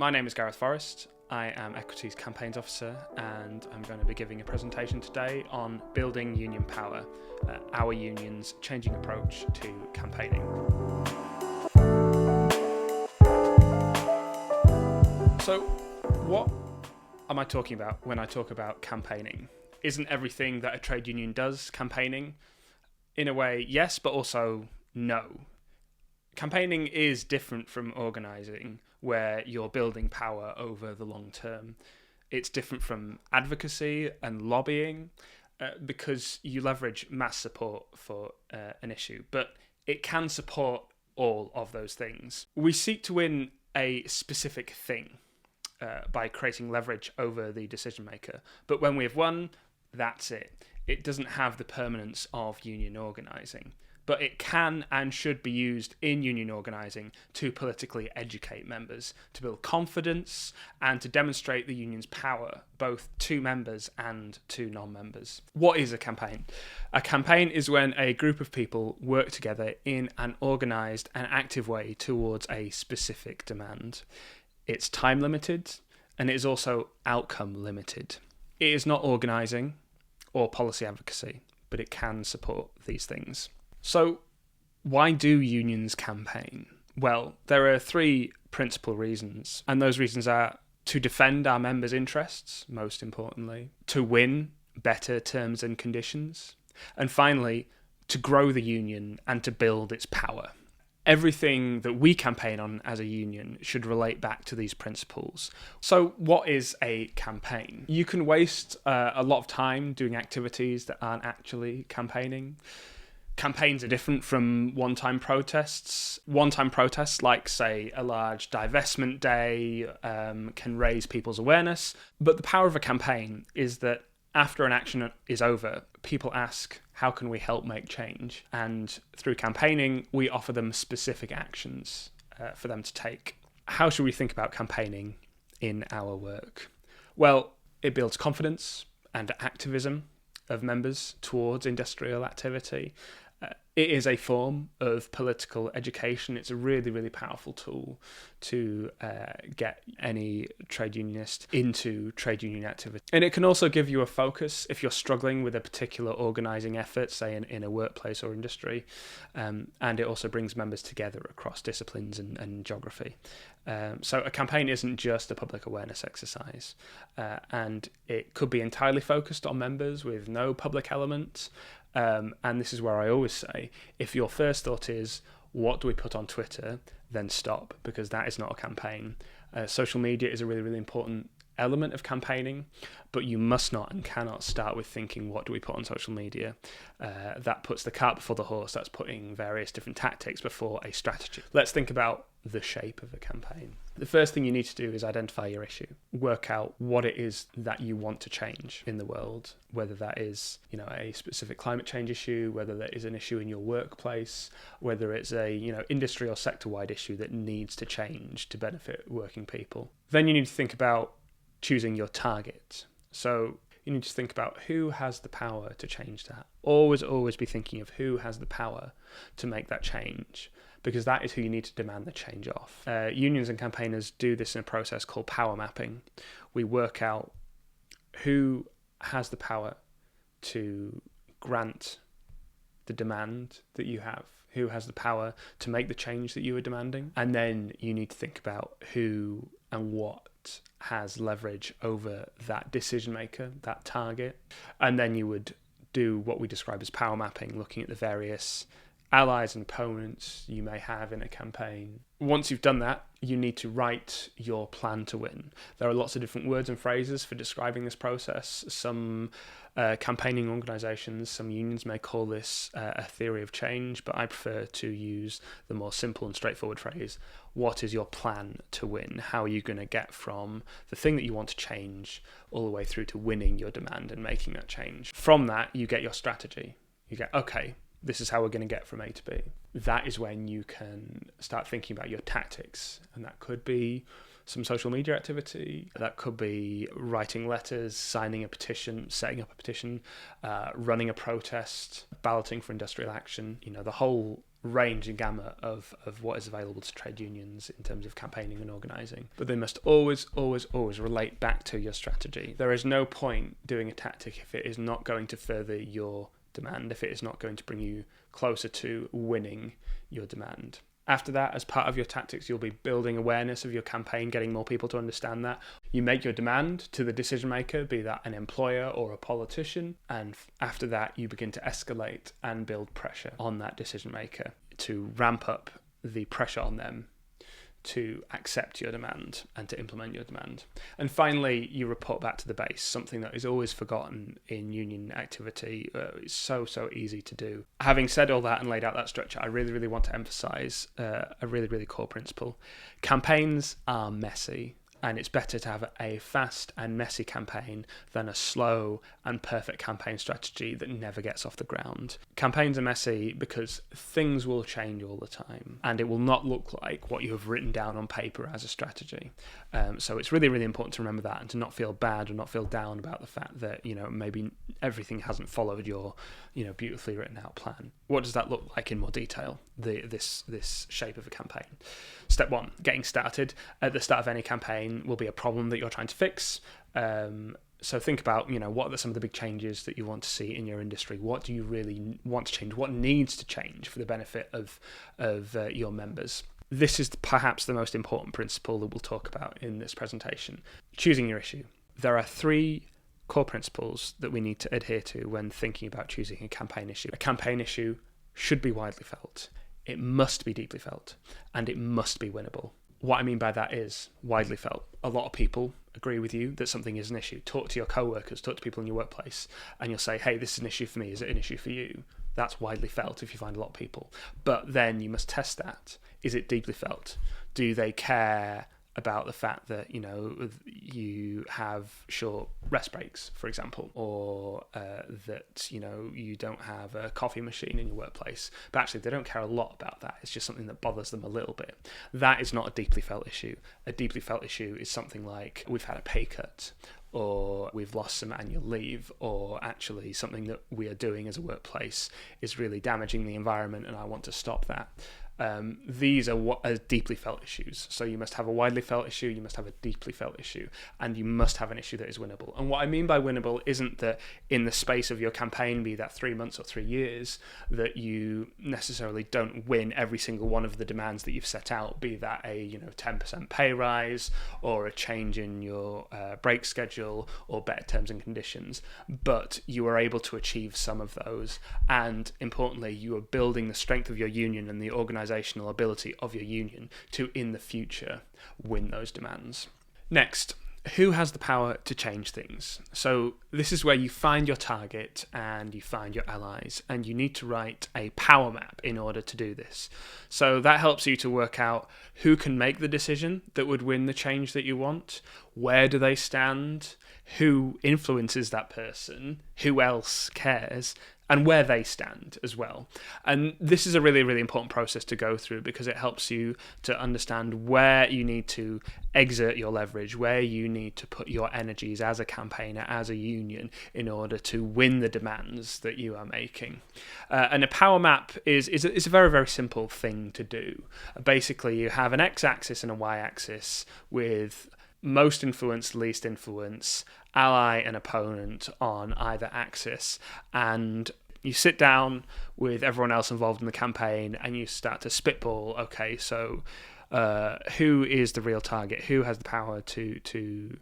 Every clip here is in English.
My name is Gareth Forrest. I am Equities Campaigns Officer, and I'm going to be giving a presentation today on building union power, our union's changing approach to campaigning. So, what am I talking about when I talk about campaigning? Isn't everything that a trade union does campaigning? In a way, yes, but also no. Campaigning is different from organising, where you're building power over the long term. It's different from advocacy and lobbying because you leverage mass support for an issue, but it can support all of those things. We seek to win a specific thing by creating leverage over the decision maker, but when we have won, that's it. It doesn't have the permanence of union organising. But it can and should be used in union organising to politically educate members, to build confidence and to demonstrate the union's power, both to members and to non-members. What is a campaign? A campaign is when a group of people work together in an organised and active way towards a specific demand. It's time limited and it is also outcome limited. It is not organising or policy advocacy, but it can support these things. So, why do unions campaign? Well, there are three principal reasons, and those reasons are to defend our members' interests, most importantly, to win better terms and conditions, and finally, to grow the union and to build its power. Everything that we campaign on as a union should relate back to these principles. So what is a campaign? You can waste a lot of time doing activities that aren't actually campaigning. Campaigns are different from one-time protests. One-time protests, like, say, a large divestment day, can raise people's awareness. But the power of a campaign is that after an action is over, people ask, how can we help make change? And through campaigning, we offer them specific actions for them to take. How should we think about campaigning in our work? Well, it builds confidence and activism of members towards industrial activity. It is a form of political education. It's a really, really powerful tool to get any trade unionist into trade union activity. And it can also give you a focus if you're struggling with a particular organising effort, say in a workplace or industry. And it also brings members together across disciplines and geography. So a campaign isn't just a public awareness exercise. And it could be entirely focused on members with no public element. And this is where I always say, if your first thought is, what do we put on Twitter, then stop, because that is not a campaign. Social media is a really, really important element of campaigning, but you must not and cannot start with thinking, what do we put on social media? That puts the cart before the horse. That's putting various different tactics before a strategy. Let's think about the shape of a campaign. The first thing you need to do is identify your issue. Work out what it is that you want to change in the world, whether that is, a specific climate change issue, whether that is an issue in your workplace, whether it's a, industry or sector-wide issue that needs to change to benefit working people. Then you need to think about choosing your target. So you need to think about who has the power to change that. Always be thinking of who has the power to make that change, because that is who you need to demand the change off. Unions and campaigners do this in a process called power mapping. We work out who has the power to grant the demand that you have, who has the power to make the change that you are demanding, and then you need to think about who and what has leverage over that decision maker, that target, and then you would do what we describe as power mapping, looking at the various allies and opponents you may have in a campaign. Once you've done that, you need to write your plan to win. There are lots of different words and phrases for describing this process. Some campaigning organisations, some unions may call this a theory of change, but I prefer to use the more simple and straightforward phrase, what is your plan to win? How are you going to get from the thing that you want to change all the way through to winning your demand and making that change? From that, you get your strategy. You get, okay, this is how we're going to get from A to B. That is when you can start thinking about your tactics. And that could be some social media activity. That could be writing letters, signing a petition, setting up a petition, running a protest, balloting for industrial action. The whole range and gamut of what is available to trade unions in terms of campaigning and organising. But they must always relate back to your strategy. There is no point doing a tactic if it is not going to further your demand, if it is not going to bring you closer to winning your demand. After that, as part of your tactics, you'll be building awareness of your campaign, getting more people to understand that. You make your demand to the decision maker, be that an employer or a politician, and after that, you begin to escalate and build pressure on that decision maker to ramp up the pressure on them to accept your demand and to implement your demand. And finally, you report back to the base, something that is always forgotten in union activity. It's so easy to do. Having said all that and laid out that structure, I really want to emphasize a really core principle. Campaigns are messy, and it's better to have a fast and messy campaign than a slow and perfect campaign strategy that never gets off the ground. Campaigns are messy because things will change all the time, and it will not look like what you have written down on paper as a strategy. So it's really important to remember that, and to not feel bad or not feel down about the fact that, maybe everything hasn't followed your, beautifully written out plan. What does that look like in more detail? This shape of a campaign. Step 1, getting started. At the start of any campaign will be a problem that you're trying to fix. So think about, what are some of the big changes that you want to see in your industry? What do you really want to change? What needs to change for the benefit of your members? This is perhaps the most important principle that we'll talk about in this presentation. Choosing your issue. There are 3 core principles that we need to adhere to when thinking about choosing a campaign issue. A campaign issue should be widely felt. It must be deeply felt, and it must be winnable. What I mean by that is widely felt. A lot of people agree with you that something is an issue. Talk to your co-workers, talk to people in your workplace, and you'll say, hey, this is an issue for me. Is it an issue for you? That's widely felt if you find a lot of people. But then you must test that. Is it deeply felt? Do they care about the fact that, you have short rest breaks, for example, or that, you don't have a coffee machine in your workplace? But actually, they don't care a lot about that. It's just something that bothers them a little bit. That is not a deeply felt issue. A deeply felt issue is something like, we've had a pay cut, or we've lost some annual leave, or actually something that we are doing as a workplace is really damaging the environment and I want to stop that. These are deeply felt issues. So you must have a widely felt issue, you must have a deeply felt issue, and you must have an issue that is winnable. And what I mean by winnable isn't that in the space of your campaign, be that 3 months or 3 years, that you necessarily don't win every single one of the demands that you've set out, be that a 10% pay rise, or a change in your break schedule, or better terms and conditions. But you are able to achieve some of those, and importantly, you are building the strength of your union and the organizational ability of your union to, in the future, win those demands. Next, who has the power to change things? So this is where you find your target and you find your allies, and you need to write a power map in order to do this. So that helps you to work out who can make the decision that would win the change that you want, where do they stand, who influences that person, who else cares, and where they stand as well. And this is a really important process to go through, because it helps you to understand where you need to exert your leverage, where you need to put your energies as a campaigner, as a union, in order to win the demands that you are making. And a power map is a very simple thing to do. Basically, you have an x-axis and a y-axis with most influence, least influence, ally and opponent on either axis, and you sit down with everyone else involved in the campaign and you start to spitball, okay, so who is the real target? Who has the power to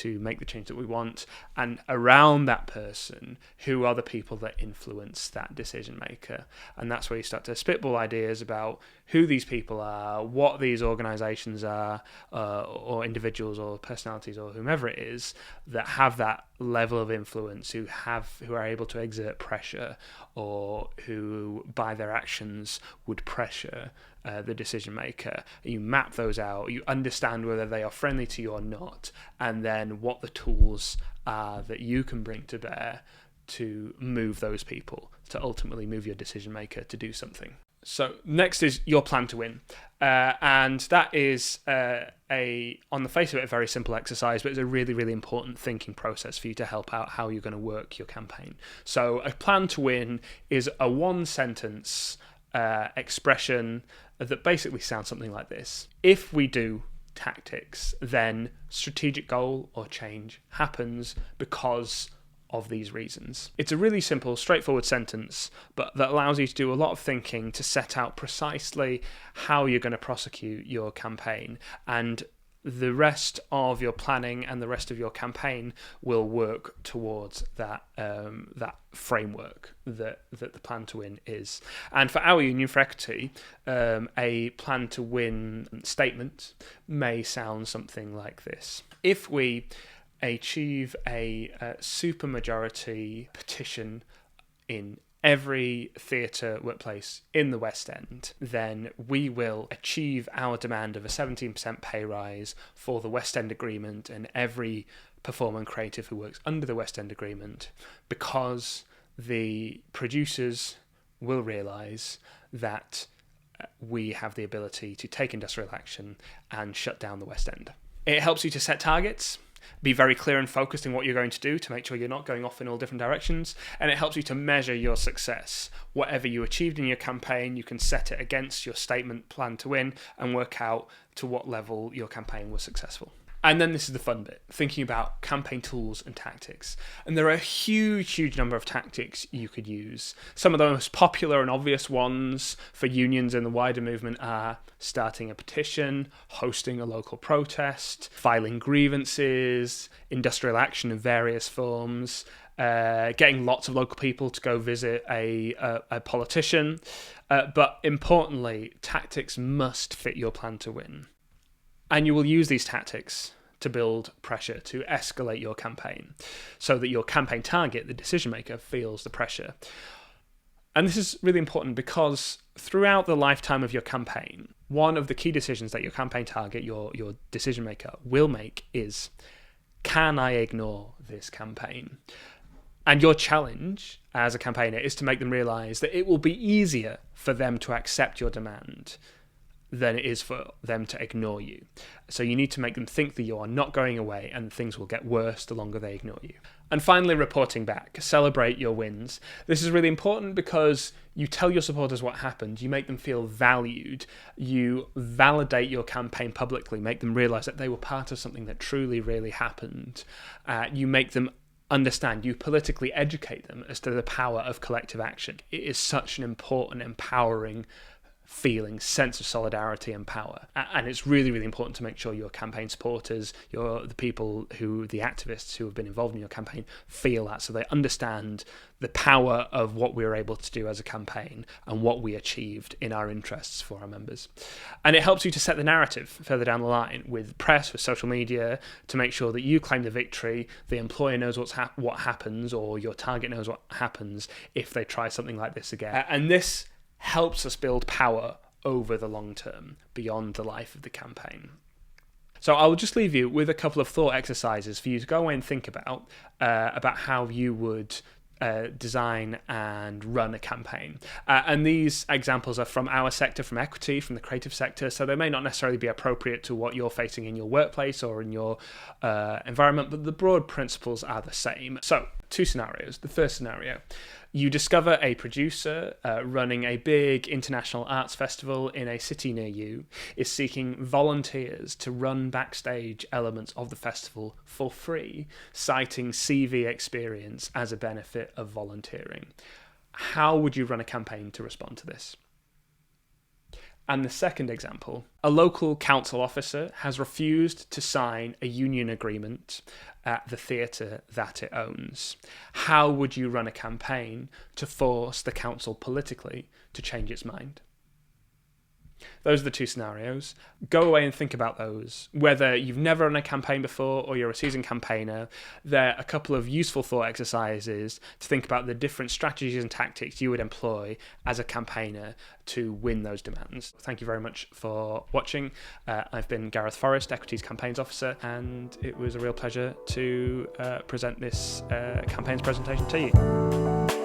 make the change that we want? And around that person, who are the people that influence that decision maker? And that's where you start to spitball ideas about who these people are, what these organizations are, or individuals or personalities or whomever it is that have that level of influence, who are able to exert pressure, or who by their actions would pressure the decision maker. You map those out, you understand whether they are friendly to you or not, and then what the tools are that you can bring to bear to move those people, to ultimately move your decision maker to do something. So next is your plan to win. And that is on the face of it, a very simple exercise, but it's a really important thinking process for you to help out how you're going to work your campaign. So a plan to win is a 1-sentence expression that basically sounds something like this. If we do tactics, then strategic goal or change happens because of these reasons. It's a really simple, straightforward sentence, but that allows you to do a lot of thinking to set out precisely how you're going to prosecute your campaign, and the rest of your planning and the rest of your campaign will work towards that framework that the plan to win is. And for our Union for Equity, a plan to win statement may sound something like this. If we achieve a supermajority petition in every theatre workplace in the West End, then we will achieve our demand of a 17% pay rise for the West End Agreement and every performer and creative who works under the West End Agreement, because the producers will realise that we have the ability to take industrial action and shut down the West End. It helps you to set targets, be very clear and focused in what you're going to do to make sure you're not going off in all different directions, and it helps you to measure your success. Whatever you achieved in your campaign, you can set it against your statement plan to win and work out to what level your campaign was successful. And then this is the fun bit, thinking about campaign tools and tactics. And there are a huge number of tactics you could use. Some of the most popular and obvious ones for unions in the wider movement are starting a petition, hosting a local protest, filing grievances, industrial action in various forms, getting lots of local people to go visit a politician. But importantly, tactics must fit your plan to win. And you will use these tactics to build pressure, to escalate your campaign, so that your campaign target, the decision maker, feels the pressure. And this is really important because throughout the lifetime of your campaign, one of the key decisions that your campaign target, your decision maker, will make is, can I ignore this campaign? And your challenge as a campaigner is to make them realise that it will be easier for them to accept your demand than it is for them to ignore you. So you need to make them think that you are not going away and things will get worse the longer they ignore you. And finally, reporting back. Celebrate your wins. This is really important because you tell your supporters what happened, you make them feel valued, you validate your campaign publicly, make them realise that they were part of something that truly, really happened. You make them understand, you politically educate them as to the power of collective action. It is such an important, empowering feeling, sense of solidarity and power. And it's really important to make sure your campaign supporters, the activists who have been involved in your campaign, feel that, so they understand the power of what we were able to do as a campaign and what we achieved in our interests for our members. And it helps you to set the narrative further down the line with press, with social media, to make sure that you claim the victory, the employer knows what happens, or your target knows what happens if they try something like this again. And this helps us build power over the long term, beyond the life of the campaign. So I will just leave you with a couple of thought exercises for you to go away and think about how you would design and run a campaign. And these examples are from our sector, from equity, from the creative sector, so they may not necessarily be appropriate to what you're facing in your workplace or in your environment, but the broad principles are the same. So, two scenarios. The first scenario: you discover a producer running a big international arts festival in a city near you is seeking volunteers to run backstage elements of the festival for free, citing CV experience as a benefit of volunteering. How would you run a campaign to respond to this? And the second example: a local council officer has refused to sign a union agreement at the theatre that it owns. How would you run a campaign to force the council politically to change its mind? Those are the two scenarios. Go away and think about those. Whether you've never run a campaign before or you're a seasoned campaigner, there are a couple of useful thought exercises to think about the different strategies and tactics you would employ as a campaigner to win those demands. Thank you very much for watching. I've been Gareth Forrest, Equities Campaigns Officer, and it was a real pleasure to present this campaigns presentation to you.